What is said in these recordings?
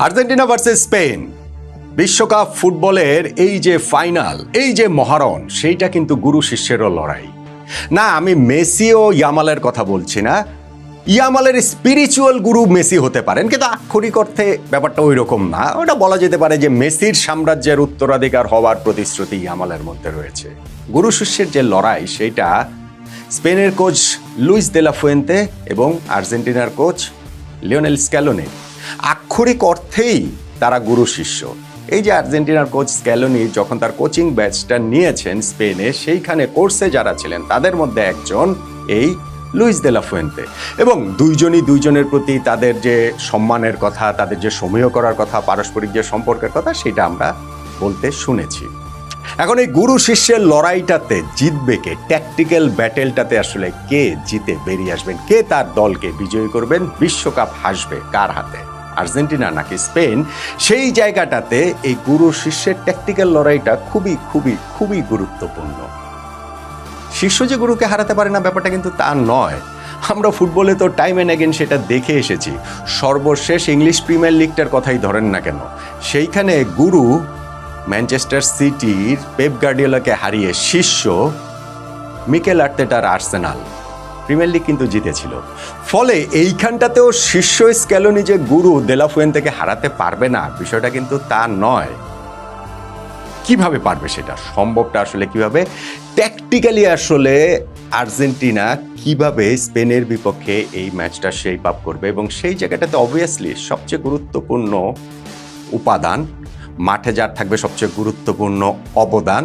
Argentina versus Spain বিশ্বকাপ ফুটবলের এই যে ফাইনাল, এই যে মহারণ, সেইটা কিন্তু গুরু শিষ্যেরও লড়াই না। আমি মেসি ও ইয়ামালের কথা বলছি না। ইয়ামালের স্পিরিচুয়াল গুরু মেসি হতে পারেন, কিন্তু আক্ষরিক অর্থে ব্যাপারটা ওই রকম না। ওটা বলা যেতে পারে যে মেসির সাম্রাজ্যের উত্তরাধিকার হওয়ার প্রতিশ্রুতি ইয়ামালের মধ্যে রয়েছে। গুরু শিষ্যের যে লড়াই, সেইটা স্পেনের coach Luis de la Fuente এবং আর্জেন্টিনার কোচ লিওনেল স্ক্যালোনি। আক্ষরিক অর্থেই তারা গুরু শিষ্য। এই যে আর্জেন্টিনার কোচ স্ক্যালোনি যখন তার কোচিং ব্যাচটা নিয়েছেন স্পেনে, সেইখানে কোর্সে যারা ছিলেন তাদের মধ্যে একজন এই লুইস দে লা ফুয়েন্তে। এবং দুইজনই দুইজনের প্রতি তাদের যে সম্মানের কথা, তাদের যে সমীহ করার কথা, পারস্পরিক যে সম্পর্কের কথা, সেটা আমরা বলতে শুনেছি। এখন এই গুরু শিষ্যের লড়াইটাতে জিতবে কে? ট্যাকটিক্যাল ব্যাটেলটাতে আসলে কে জিতে বেরিয়ে আসবেন? কে তার দলকে বিজয়ী করবেন? বিশ্বকাপ হাসবে কার হাতে, আর্জেন্টিনা নাকি স্পেন? সেই জায়গাটাতে এই গুরু শিষ্যের ট্যাকটিক্যাল লড়াইটা খুবই খুবই খুবই গুরুত্বপূর্ণ। শিষ্য যে গুরুকে হারাতে পারে না, ব্যাপারটা কিন্তু তা নয়। আমরা ফুটবলে তো টাইম অ্যান্ড অ্যাগেন সেটা দেখে এসেছি। সর্বশেষ ইংলিশ প্রিমিয়ার লিগটার কথাই ধরেন না কেন, সেইখানে গুরু ম্যানচেস্টার সিটির পেপ গার্ডিওলাকে হারিয়ে শিষ্য মিকেল আর্তেটার আর্সেনাল প্রিমিয়ার লিগ কিন্তু জিতেছিল। ফলে এইখানটাতেও শিষ্য স্ক্যালোনি যে গুরু দে লা ফুয়েন্তেকে হারাতে পারবে না, বিষয়টা কিন্তু তা নয়। কিভাবে পারবে? সেটা সম্ভবটা আসলে কিভাবে? ট্যাকটিক্যালি আসলে আর্জেন্টিনা কিভাবে স্পেনের বিপক্ষে এই ম্যাচটা শেপ আপ করবে, এবং সেই জায়গাটাতে অবভিয়াসলি সবচেয়ে গুরুত্বপূর্ণ উপাদান, মাঠে যার থাকবে সবচেয়ে গুরুত্বপূর্ণ অবদান,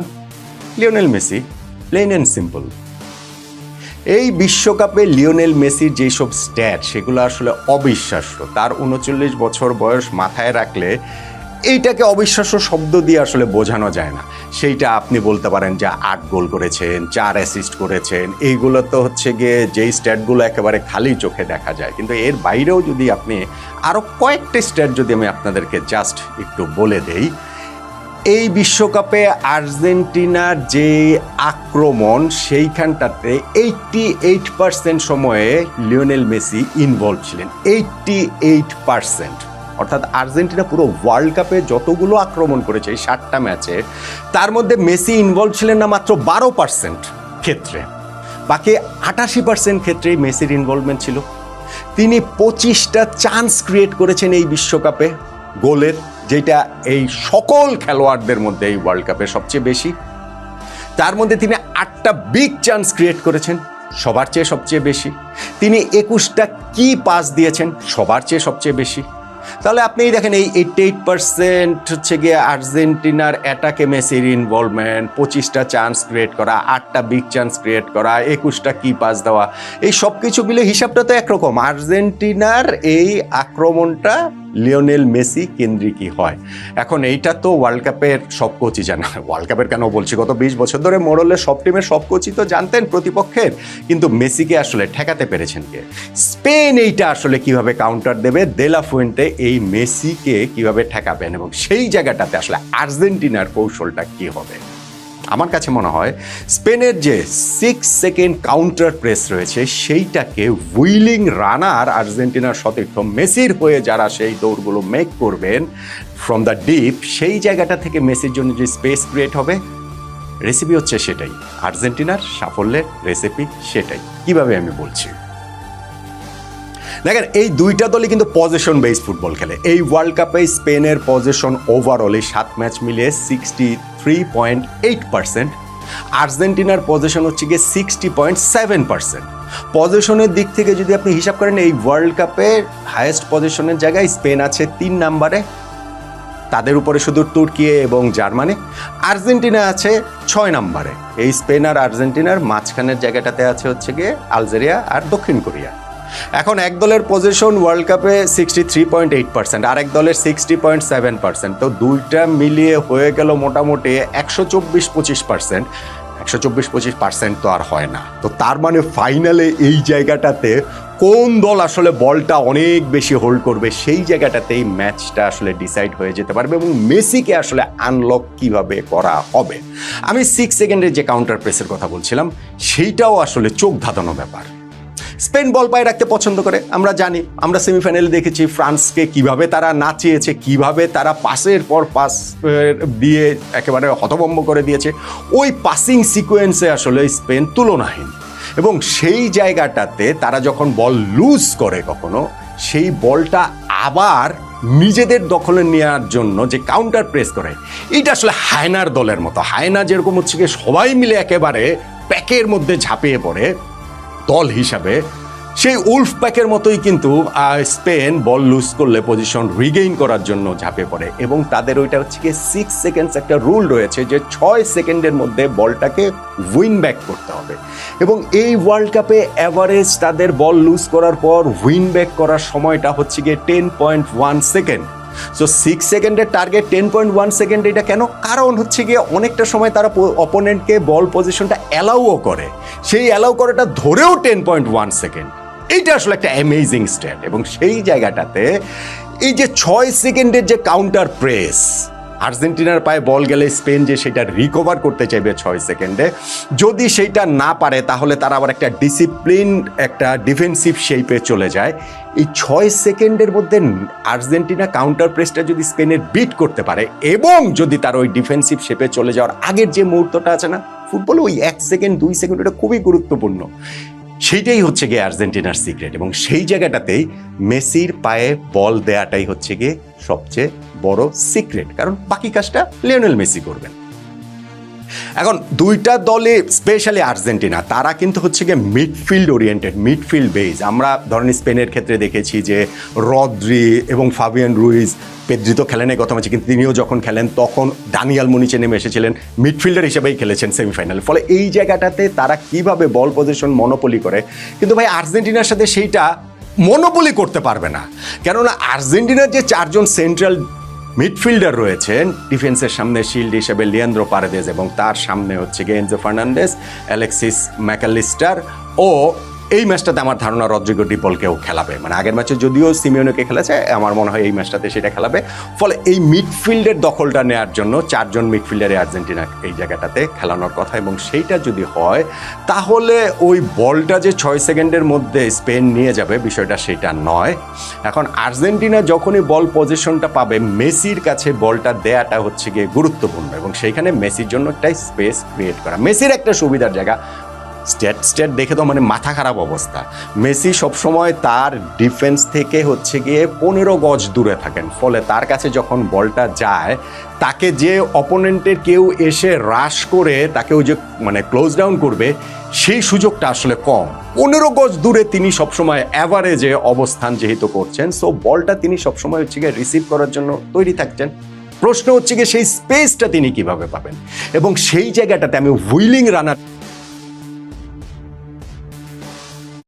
Lionel Messi. Plain and simple. এই বিশ্বকাপে লিওনেল মেসির যেসব স্ট্যাট, সেগুলো আসলে অবিশ্বাস্য। তার 39 বছর বয়স মাথায় রাখলে এইটাকে অবিশ্বাস্য শব্দ দিয়ে আসলে বোঝানো যায় না। সেইটা আপনি বলতে পারেন যে 8 গোল করেছেন, 4 অ্যাসিস্ট করেছেন, এইগুলো তো হচ্ছে গিয়ে যেই স্ট্যাটগুলো একেবারে খালি চোখে দেখা যায়। কিন্তু এর বাইরেও যদি আপনি আরও কয়েকটা স্ট্যাট যদি আমি আপনাদেরকে জাস্ট একটু বলে দেই, এই বিশ্বকাপে আর্জেন্টিনার যে আক্রমণ, সেইখানটাতে 88% সময়ে লিওনেল মেসি ইনভলভ ছিলেন। 88%। অর্থাৎ আর্জেন্টিনা পুরো ওয়ার্ল্ড কাপে যতগুলো আক্রমণ করেছে এই 7টা ম্যাচে, তার মধ্যে মেসি ইনভলভ ছিলেন না মাত্র 12% ক্ষেত্রে। বাকি 88% ক্ষেত্রেই মেসির ইনভলভমেন্ট ছিল। তিনি 25টা চান্স ক্রিয়েট করেছেন এই বিশ্বকাপে গোলের, যেটা এই সকল খেলোয়াড়দের মধ্যে এই ওয়ার্ল্ড কাপে সবচেয়ে বেশি। তার মধ্যে তিনি 8টা বিগ চান্স ক্রিয়েট করেছেন, সবার চেয়ে সবচেয়ে বেশি। তিনি 21টা কি পাস দিয়েছেন, সবার চেয়ে সবচেয়ে বেশি। তাহলে আপনি দেখেন এই 88% হচ্ছে গিয়ে আর্জেন্টিনার অ্যাটাকে মেসির ইনভলভমেন্ট, 25টা চান্স ক্রিয়েট করা, 8টা বিগ চান্স ক্রিয়েট করা, 21টা কি পাস দেওয়া, এই সব কিছু মিলে হিসাবটা তো একরকম। আর্জেন্টিনার এই আক্রমণটা লিওনেল মেসি কেন্দ্রিকই হয়। এখন এইটা তো ওয়ার্ল্ড কাপের সব কোচই জানা। ওয়ার্ল্ড কাপের কেন বলছি, গত 20 বছর ধরে মোরলে সব টিমের সব কোচই তো জানতেন প্রতিপক্ষের, কিন্তু মেসিকে আসলে ঠেকাতে পেরেছেন কে? স্পেন এইটা আসলে কিভাবে কাউন্টার দেবে, দে লা ফুয়েন্তে এই মেসিকে কিভাবে ঠেকাবেন, এবং সেই জায়গাটাতে আসলে আর্জেন্টিনার কৌশলটা কি হবে? আমার কাছে মনে হয় স্পেনের যে 6 সেকেন্ড কাউন্টার প্রেস রয়েছে, সেইটাকে উইলিং রানার আর্জেন্টিনার সতীর্থ মেসির হয়ে যারা সেই দৌড়গুলো মেক করবেন ফ্রম দ্য ডিপ, সেই জায়গাটা থেকে মেসির জন্য যে স্পেস ক্রিয়েট হবে, রেসিপি হচ্ছে সেটাই। আর্জেন্টিনার সাফল্যের রেসিপি সেটাই। কিভাবে আমি বলছি দেখেন, এই দুইটা দলই কিন্তু পজিশন বেস ফুটবল খেলে। এই ওয়ার্ল্ড কাপে স্পেনের পজিশন ওভারঅল এই 7 ম্যাচ মিলিয়ে 63.8%। আর্জেন্টিনার পজিশন হচ্ছে গিয়ে 60.7%। পজিশনের দিক থেকে যদি আপনি হিসাব করেন, এই ওয়ার্ল্ড কাপে হাইয়েস্ট পজিশনের জায়গায় স্পেন আছে 3 নম্বরে, তাদের উপরে শুধু তুর্কি এবং জার্মানি। আর্জেন্টিনা আছে 6 নম্বরে। এই স্পেন আর আর্জেন্টিনার মাঝখানের জায়গাটাতে আছে হচ্ছে গিয়ে আলজেরিয়া আর দক্ষিণ কোরিয়া। এখন এক দলের পজিশন ওয়ার্ল্ড কাপে 63.8%, আর এক দলের 60.7%। তো দুইটা মিলিয়ে হয়ে গেল মোটামুটি 124-25%। 124-25% তো আর হয় না। তো তার মানে ফাইনালে এই জায়গাটাতে কোন দল আসলে বলটা অনেক বেশি হোল্ড করবে, সেই জায়গাটাতেই ম্যাচটা আসলে ডিসাইড হয়ে যেতে পারবে, এবং মেসিকে আসলে আনলক কিভাবে করা হবে। আমি 6 সেকেন্ডের যে কাউন্টার প্রেসের কথা বলছিলাম, সেইটাও আসলে চোখ ধাঁধানো ব্যাপার। স্পেন বল পায়ে রাখতে পছন্দ করে, আমরা জানি, আমরা সেমিফাইনালে দেখেছি ফ্রান্সকে কিভাবে তারা নাচিয়েছে, কিভাবে তারা পাসের পর পাস দিয়ে একেবারে হতভম্ব করে দিয়েছে। ওই পাসিং সিকোয়েন্সে আসলে স্পেন তুলনাহীন, এবং সেই জায়গাটাতে তারা যখন বল লুজ করে কখনো, সেই বলটা আবার নিজেদের দখলে নেওয়ার জন্য যে কাউন্টার প্রেস করে, এটা আসলে হায়নার দলের মতো। হায়না যেরকম হচ্ছে কি সবাই মিলে একেবারে প্যাকের মধ্যে ঝাঁপিয়ে পড়ে দল হিসাবে, সেই উলফ প্যাকের মতোই কিন্তু স্পেন বল লুজ করলে পজিশন রিগেইন করার জন্য ঝাঁপিয়ে পড়ে। এবং তাদের ওইটা হচ্ছে কি 6 সেকেন্ডস একটা রুল রয়েছে যে 6 সেকেন্ডের মধ্যে বলটাকে উইন ব্যাক করতে হবে। এবং এই ওয়ার্ল্ড কাপে অ্যাভারেজ তাদের বল লুজ করার পর উইন ব্যাক করার সময়টা হচ্ছে গিয়ে 10.1 সেকেন্ড। সো 6 সেকেন্ডের টার্গেট 10.1 সেকেন্ড। এটা কেন? কারণ হচ্ছে গিয়ে অনেকটা সময় তারা অপোনেন্টকে বল পজিশনটা অ্যালাউও করে, সেই অ্যালাউ করাটা ধরেও 10.1 সেকেন্ড। এইটা আসলে একটা অ্যামেজিং স্ট্যাট। এবং সেই জায়গাটাতে এই যে 6 সেকেন্ডের যে কাউন্টার প্রেস, আর্জেন্টিনার পায়ে বল গেলে স্পেন যে সেটা রিকভার করতে চাইবে 6 সেকেন্ডে, যদি সেইটা না পারে তাহলে তারা আবার একটা ডিসিপ্লিন, একটা ডিফেন্সিভ শেপে চলে যায়। এই 6 সেকেন্ডের মধ্যে আর্জেন্টিনা কাউন্টার প্রেসটা যদি স্পেনের বিট করতে পারে, এবং যদি তার ওই ডিফেন্সিভ শেপে চলে যাওয়ার আগের যে মুহূর্তটা আছে না, ফুটবলে ওই 1 সেকেন্ড 2 সেকেন্ড, এটা খুবই গুরুত্বপূর্ণ। সেইটাই হচ্ছে গিয়ে আর্জেন্টিনার সিক্রেট। এবং সেই জায়গাটাতেই মেসির পায়ে বল দেয়াটাই হচ্ছে গিয়ে সবচেয়ে বড় সিক্রেট, কারণ বাকি কাজটা লিওনেল মেসি করবেন। এখন দুইটা দলে, স্পেশালি আর্জেন্টিনা, তারা কিন্তু হচ্ছে গিয়ে মিডফিল্ড ওরিয়েন্টেড, মিডফিল্ড বেস। আমরা ধরেন স্পেনের ক্ষেত্রে দেখেছি যে রদ্রি এবং ফাবিয়ান রুইজ, পেদ্রি তো খেলেন এই গত ম্যাচে, কিন্তু তিনিও যখন খেলেন তখন দানিয়াল মুনিচে নেমে এসেছিলেন, মিডফিল্ডার হিসেবেই খেলেছেন সেমিফাইনালে। ফলে এই জায়গাটাতে তারা কিভাবে বল পজিশন মনোপলি করে, কিন্তু ভাই আর্জেন্টিনার সাথে সেইটা মনোপলি করতে পারবে না। কেননা আর্জেন্টিনার যে 4 জন সেন্ট্রাল মিডফিল্ডার রয়েছেন, ডিফেন্সের সামনে শিল্ড হিসেবে লিয়ান্দ্রো পারেদেস, এবং তার সামনে হচ্ছে গিয়ে এনজো ফার্নান্ডেস, অ্যালেক্সিস ম্যাকালিস্টার, ও এই ম্যাচটাতে আমার ধারণা রদ্রিগো ডি পলকেও খেলাবে। মানে আগের ম্যাচে যদিও সিমিওনেকে খেলেছে, আমার মনে হয় এই ম্যাচটাতে সেটা খেলাবে। ফলে এই মিডফিল্ডের দখলটা নেওয়ার জন্য 4 জন মিডফিল্ডারে আর্জেন্টিনা এই জায়গাটাতে খেলানোর কথা। এবং সেইটা যদি হয় তাহলে ওই বলটা যে 6 সেকেন্ডের মধ্যে স্পেন নিয়ে যাবে, বিষয়টা সেটা নয়। এখন আর্জেন্টিনা যখনই বল পজিশনটা পাবে, মেসির কাছে বলটা দেয়াটা হচ্ছে গিয়ে গুরুত্বপূর্ণ, এবং সেইখানে মেসির জন্য একটা স্পেস ক্রিয়েট করা। মেসির একটা সুবিধার জায়গা, স্টেট দেখে তো মানে মাথা খারাপ অবস্থা। মেসি সবসময় তার ডিফেন্স থেকে হচ্ছে গিয়ে 15 গজ দূরে থাকেন। ফলে তার কাছে যখন বলটা যায়, তাকে যে অপোনেন্টের কেউ এসে রাশ করে তাকে ওই যে মানে ক্লোজ ডাউন করবে, সেই সুযোগটা আসলে কম। 15 গজ দূরে তিনি সবসময় অ্যাভারেজে অবস্থান যেহেতু করছেন, সো বলটা তিনি সবসময় হচ্ছে গিয়ে রিসিভ করার জন্য তৈরি থাকছেন। প্রশ্ন হচ্ছে গিয়ে সেই স্পেসটা তিনি কিভাবে পাবেন, এবং সেই জায়গাটাতে আমি উইলিং রানার